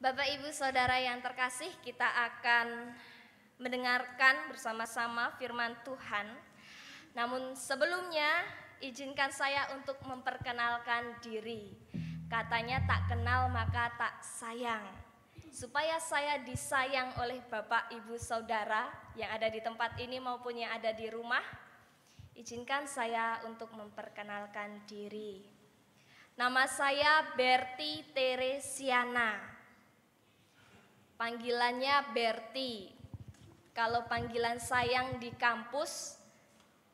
Bapak Ibu Saudara yang terkasih, kita akan mendengarkan bersama-sama firman Tuhan. Namun sebelumnya izinkan saya untuk memperkenalkan diri. Katanya tak kenal maka tak sayang. Supaya saya disayang oleh Bapak Ibu Saudara yang ada di tempat ini maupun yang ada di rumah, izinkan saya untuk memperkenalkan diri. Nama saya Berti Teresiana. Panggilannya Berti. Kalau panggilan sayang di kampus,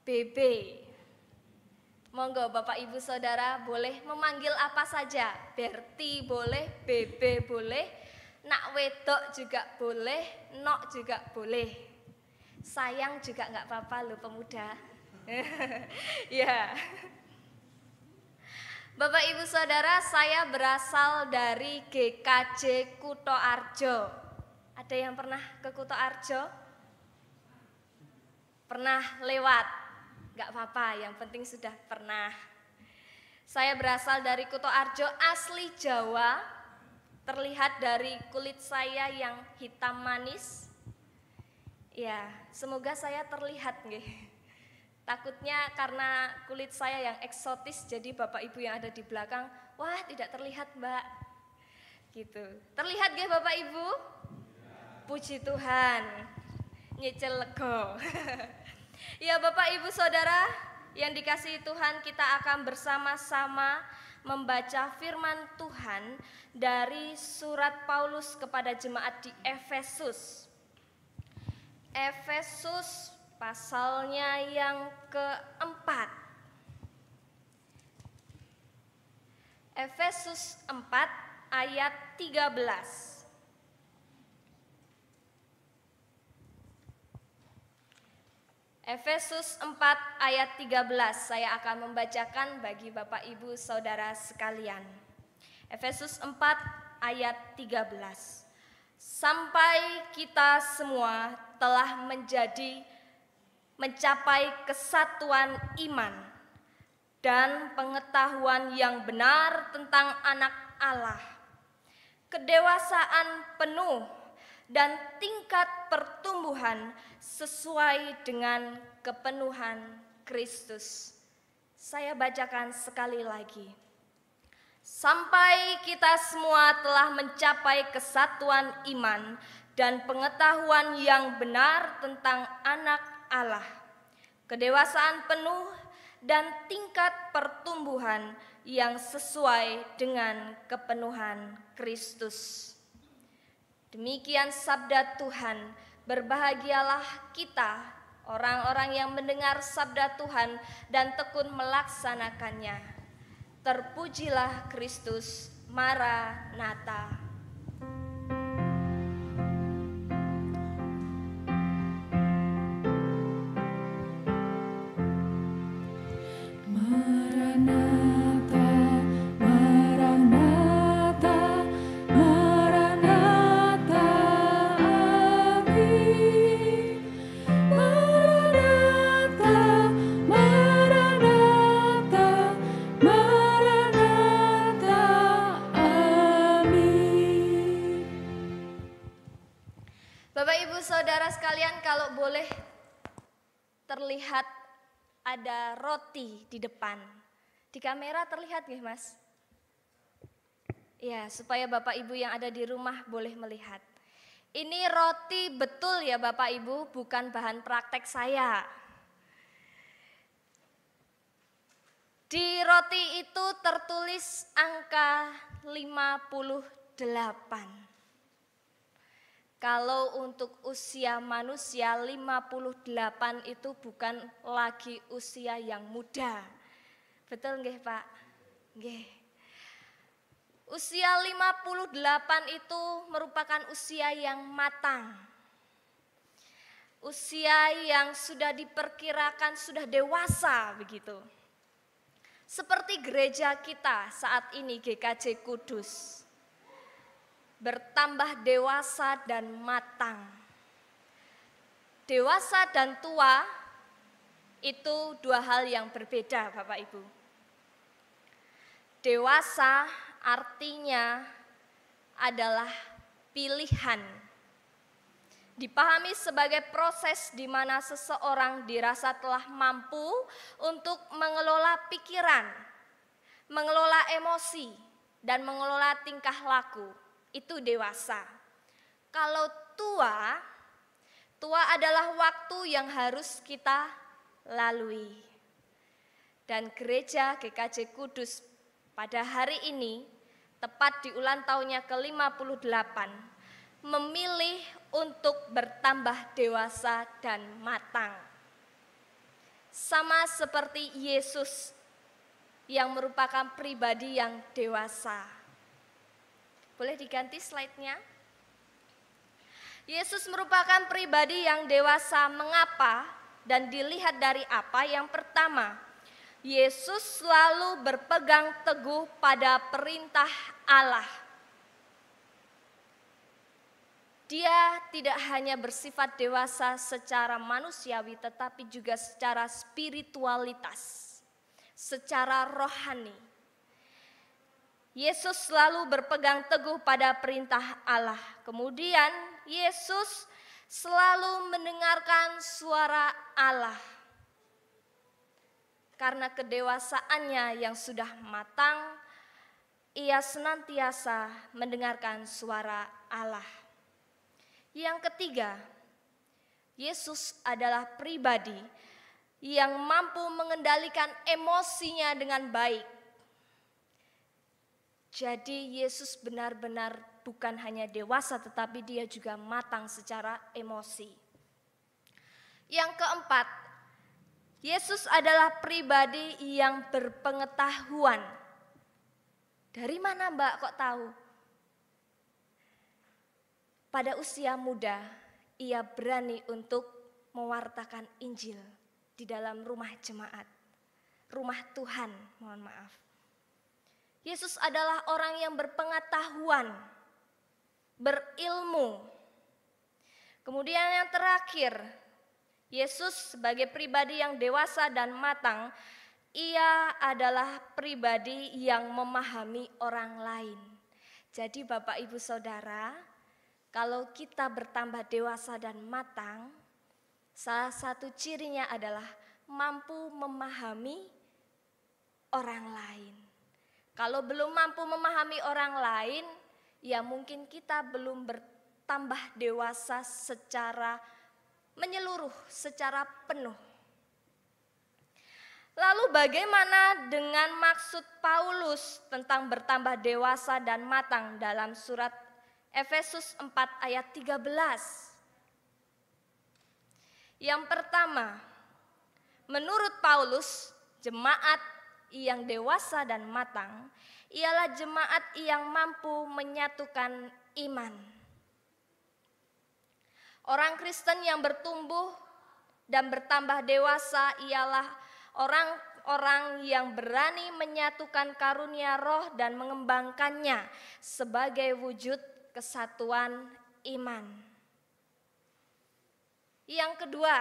BB. Monggo Bapak Ibu Saudara boleh memanggil apa saja. Berti boleh, BB boleh, nak wedok juga boleh, nok juga boleh. Sayang juga nggak apa-apa loh pemuda. Ya. Bapak Ibu Saudara, saya berasal dari GKJ Kuto Arjo. Ada yang pernah ke Kuto Arjo? Pernah lewat? Gak apa-apa, yang penting sudah pernah. Saya berasal dari Kuto Arjo, asli Jawa. Terlihat dari kulit saya yang hitam manis. Ya, semoga saya terlihat nggih. Takutnya karena kulit saya yang eksotis, jadi Bapak Ibu yang ada di belakang, wah tidak terlihat Mbak. Gitu. Terlihat nggih Bapak Ibu? Puji Tuhan. Nyicil lego. Ya Bapak Ibu Saudara yang dikasihi Tuhan, kita akan bersama-sama membaca firman Tuhan dari surat Paulus kepada jemaat di Efesus. Efesus pasalnya yang keempat. Efesus 4 ayat 13. Efesus 4 ayat 13 saya akan membacakan bagi Bapak Ibu Saudara sekalian. Efesus 4 ayat 13. Sampai kita semua telah mencapai kesatuan iman dan pengetahuan yang benar tentang anak Allah, kedewasaan penuh dan tingkat pertumbuhan sesuai dengan kepenuhan Kristus. Saya bacakan sekali lagi. Sampai kita semua telah mencapai kesatuan iman dan pengetahuan yang benar tentang anak Allah, kedewasaan penuh dan tingkat pertumbuhan yang sesuai dengan kepenuhan Kristus. Demikian sabda Tuhan. Berbahagialah kita, orang-orang yang mendengar sabda Tuhan dan tekun melaksanakannya. Terpujilah Kristus, Maranatha. Saudara sekalian, kalau boleh terlihat ada roti di depan. Di kamera terlihat nggih, Mas? Ya, supaya Bapak Ibu yang ada di rumah boleh melihat. Ini roti betul ya Bapak Ibu, bukan bahan praktek saya. Di roti itu tertulis angka 58. Kalau untuk usia manusia 58 itu bukan lagi usia yang muda. Betul nggih Pak? Nggih. Usia 58 itu merupakan usia yang matang. Usia yang sudah diperkirakan sudah dewasa begitu. Seperti gereja kita saat ini GKJ Kudus. Bertambah dewasa dan matang. Dewasa dan tua itu dua hal yang berbeda Bapak Ibu. Dewasa artinya adalah pilihan. Dipahami sebagai proses di mana seseorang dirasa telah mampu untuk mengelola pikiran, mengelola emosi, dan mengelola tingkah laku. Itu dewasa. Kalau tua adalah waktu yang harus kita lalui. Dan gereja GKJ Kudus pada hari ini, tepat di ulang tahunnya ke-58, memilih untuk bertambah dewasa dan matang. Sama seperti Yesus yang merupakan pribadi yang dewasa. Boleh diganti slide-nya? Yesus merupakan pribadi yang dewasa. Mengapa? Dan dilihat dari apa? Yang pertama, Yesus selalu berpegang teguh pada perintah Allah. Dia tidak hanya bersifat dewasa secara manusiawi, tetapi juga secara spiritualitas, secara rohani. Yesus selalu berpegang teguh pada perintah Allah. Kemudian Yesus selalu mendengarkan suara Allah. Karena kedewasaannya yang sudah matang, ia senantiasa mendengarkan suara Allah. Yang ketiga, Yesus adalah pribadi yang mampu mengendalikan emosinya dengan baik. Jadi Yesus benar-benar bukan hanya dewasa, tetapi dia juga matang secara emosi. Yang keempat, Yesus adalah pribadi yang berpengetahuan. Dari mana Mbak kok tahu? Pada usia muda, ia berani untuk mewartakan Injil di dalam rumah jemaat, rumah Tuhan, mohon maaf. Yesus adalah orang yang berpengetahuan, berilmu. Kemudian yang terakhir, Yesus sebagai pribadi yang dewasa dan matang, ia adalah pribadi yang memahami orang lain. Jadi Bapak Ibu Saudara, kalau kita bertambah dewasa dan matang, salah satu cirinya adalah mampu memahami orang lain. Kalau belum mampu memahami orang lain, ya mungkin kita belum bertambah dewasa secara menyeluruh, secara penuh. Lalu bagaimana dengan maksud Paulus tentang bertambah dewasa dan matang dalam surat Efesus 4 ayat 13? Yang pertama, menurut Paulus, jemaat yang dewasa dan matang ialah jemaat yang mampu menyatukan iman. Orang Kristen yang bertumbuh dan bertambah dewasa ialah orang-orang yang berani menyatukan karunia roh dan mengembangkannya sebagai wujud kesatuan iman. Yang kedua,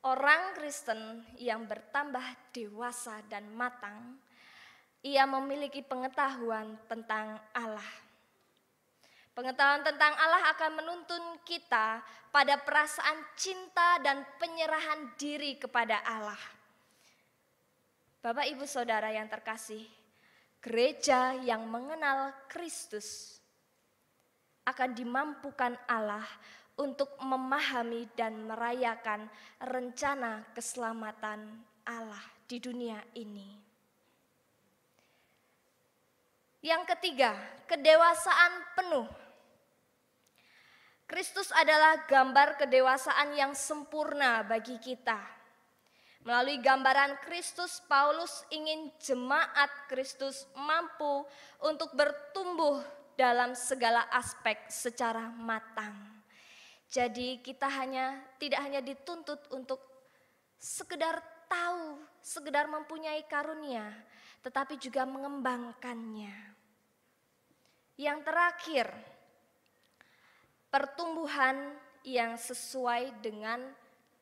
orang Kristen yang bertambah dewasa dan matang, ia memiliki pengetahuan tentang Allah. Pengetahuan tentang Allah akan menuntun kita pada perasaan cinta dan penyerahan diri kepada Allah. Bapak Ibu Saudara yang terkasih, gereja yang mengenal Kristus akan dimampukan Allah untuk memahami dan merayakan rencana keselamatan Allah di dunia ini. Yang ketiga, kedewasaan penuh. Kristus adalah gambar kedewasaan yang sempurna bagi kita. Melalui gambaran Kristus, Paulus ingin jemaat Kristus mampu untuk bertumbuh dalam segala aspek secara matang. Jadi kita tidak hanya dituntut untuk sekedar tahu, sekedar mempunyai karunia, tetapi juga mengembangkannya. Yang terakhir, pertumbuhan yang sesuai dengan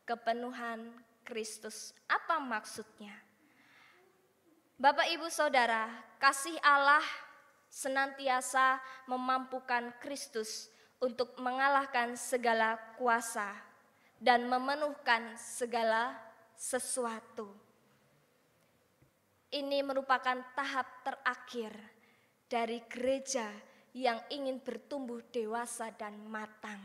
kepenuhan Kristus. Apa maksudnya? Bapak, Ibu, Saudara, kasih Allah senantiasa memampukan Kristus untuk mengalahkan segala kuasa dan memenuhkan segala sesuatu. Ini merupakan tahap terakhir dari gereja yang ingin bertumbuh dewasa dan matang.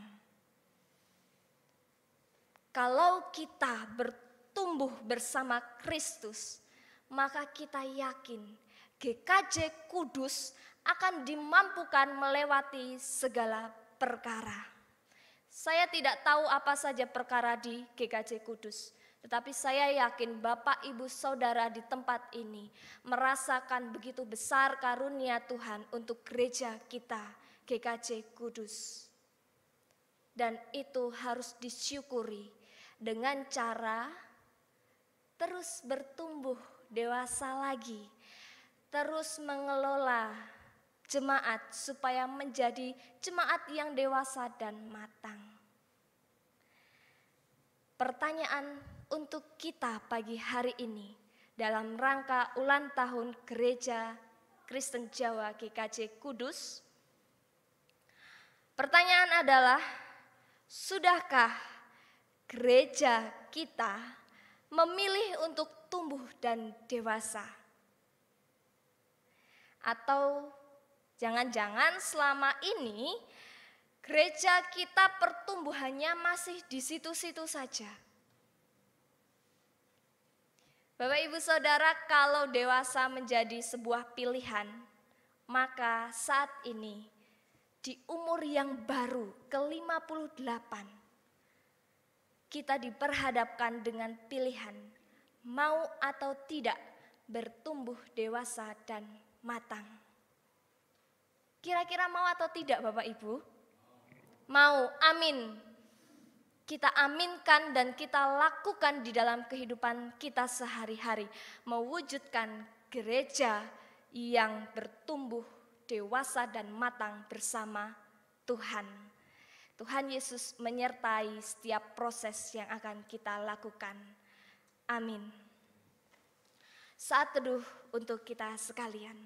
Kalau kita bertumbuh bersama Kristus, maka kita yakin GKJ Kudus akan dimampukan melewati segala perkara. Saya tidak tahu apa saja perkara di GKJ Kudus, tetapi saya yakin Bapak, Ibu, Saudara di tempat ini merasakan begitu besar karunia Tuhan untuk gereja kita, GKJ Kudus. Dan itu harus disyukuri dengan cara terus bertumbuh dewasa lagi, terus mengelola jemaat supaya menjadi jemaat yang dewasa dan matang. Pertanyaan untuk kita pagi hari ini dalam rangka ulang tahun Gereja Kristen Jawa GKJ Kudus. Pertanyaan adalah, sudahkah gereja kita memilih untuk tumbuh dan dewasa? Atau jangan-jangan selama ini gereja kita pertumbuhannya masih di situ-situ saja? Bapak, Ibu, Saudara, kalau dewasa menjadi sebuah pilihan, maka saat ini di umur yang baru ke-58, kita diperhadapkan dengan pilihan mau atau tidak bertumbuh dewasa dan matang. Kira-kira mau atau tidak, Bapak Ibu? Mau, amin. Kita aminkan dan kita lakukan di dalam kehidupan kita sehari-hari, mewujudkan gereja yang bertumbuh dewasa dan matang bersama Tuhan. Tuhan Yesus menyertai setiap proses yang akan kita lakukan. Amin. Saat teduh untuk kita sekalian.